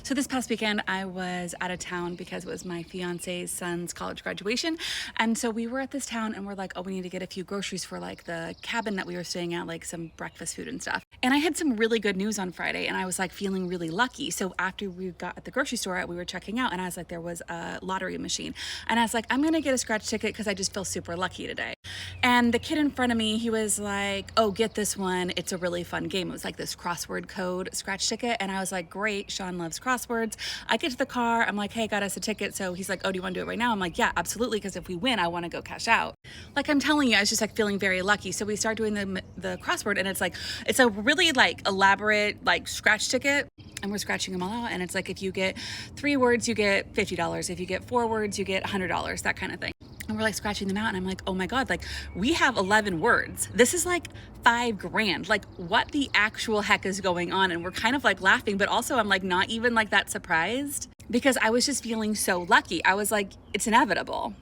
So this past weekend, I was out of town because it was my fiance's son's college graduation. And so we were at this town and we're like, oh, we need to get a few groceries for like the cabin that we were staying at, like some breakfast food and stuff. And I had some really good news on Friday and I was like feeling really lucky. So after we got at the grocery store, we were checking out and I was like, there was a lottery machine. And I was like, I'm gonna get a scratch ticket because I just feel super lucky today. And the kid in front of me, he was like, oh, get this one. It's a really fun game. It was like this crossword code scratch ticket. And I was like, great, Sean loves crosswords. I get to the car. I'm like, hey, got us a ticket. So he's like, oh, do you want to do it right now? I'm like, yeah, absolutely. Because if we win, I want to go cash out. Like I'm telling you, I was just like feeling very lucky. So we start doing the crossword and it's like, it's a really like elaborate like scratch ticket. And we're scratching them all out. And it's like, if you get 3 words, you get $50. If you get 4 words, you get $100, that kind of thing. And we're like scratching them out and I'm like, oh my God, like we have 11 words. This is like $5 grand. Like what the actual heck is going on? And we're kind of like laughing, but also I'm like not even like that surprised because I was just feeling so lucky. I was like, it's inevitable.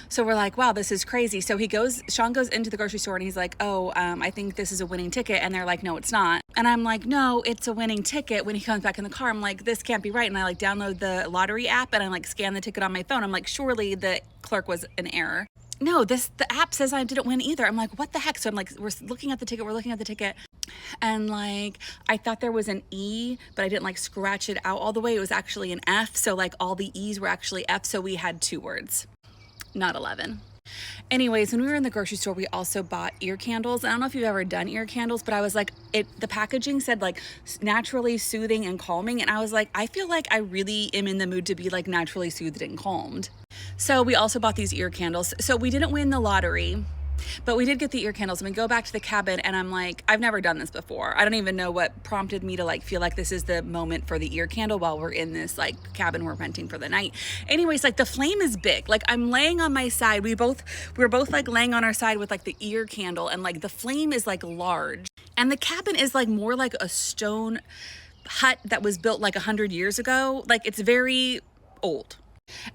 So we're like, wow, this is crazy. So Sean goes into the grocery store and he's like, oh, I think this is a winning ticket. And they're like, no, it's not. And I'm like, no, it's a winning ticket. When he comes back in the car, I'm like, this can't be right. And I like download the lottery app and I like scan the ticket on my phone. I'm like, surely the clerk was an error. No, the app says I didn't win either. I'm like, what the heck? So I'm like, we're looking at the ticket. And like, I thought there was an E, but I didn't like scratch it out all the way. It was actually an F. So like all the E's were actually F. So we had 2 words, not 11. Anyways, when we were in the grocery store, we also bought ear candles. I don't know if you've ever done ear candles, but I was like, the packaging said like naturally soothing and calming. And I was like, I feel like I really am in the mood to be like naturally soothed and calmed. So we also bought these ear candles. So we didn't win the lottery, but we did get the ear candles. And we go back to the cabin and I'm like, I've never done this before. I don't even know what prompted me to like feel like this is the moment for the ear candle while we're in this like cabin we're renting for the night. Anyways, like the flame is big. Like I'm laying on my side. We were both like laying on our side with like the ear candle and like the flame is like large. And the cabin is like more like a stone hut that was built like 100 years ago. Like it's very old.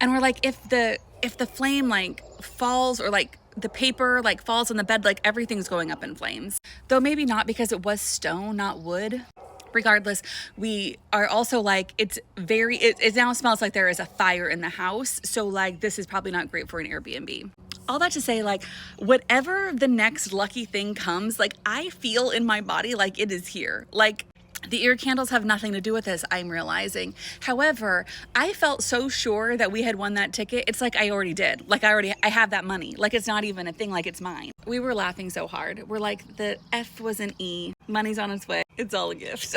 And we're like, if the flame like falls or like the paper like falls on the bed, like everything's going up in flames. Though maybe not because it was stone, not wood. Regardless, we are also like, it now smells like there is a fire in the house. So like, this is probably not great for an Airbnb. All that to say, like, whatever the next lucky thing comes, like I feel in my body like it is here. Like the ear candles have nothing to do with this, I'm realizing. However, I felt so sure that we had won that ticket. It's like I already did. Like I have that money. Like it's not even a thing, like it's mine. We were laughing so hard. We're like, the F was an E. Money's on its way. It's all a gift.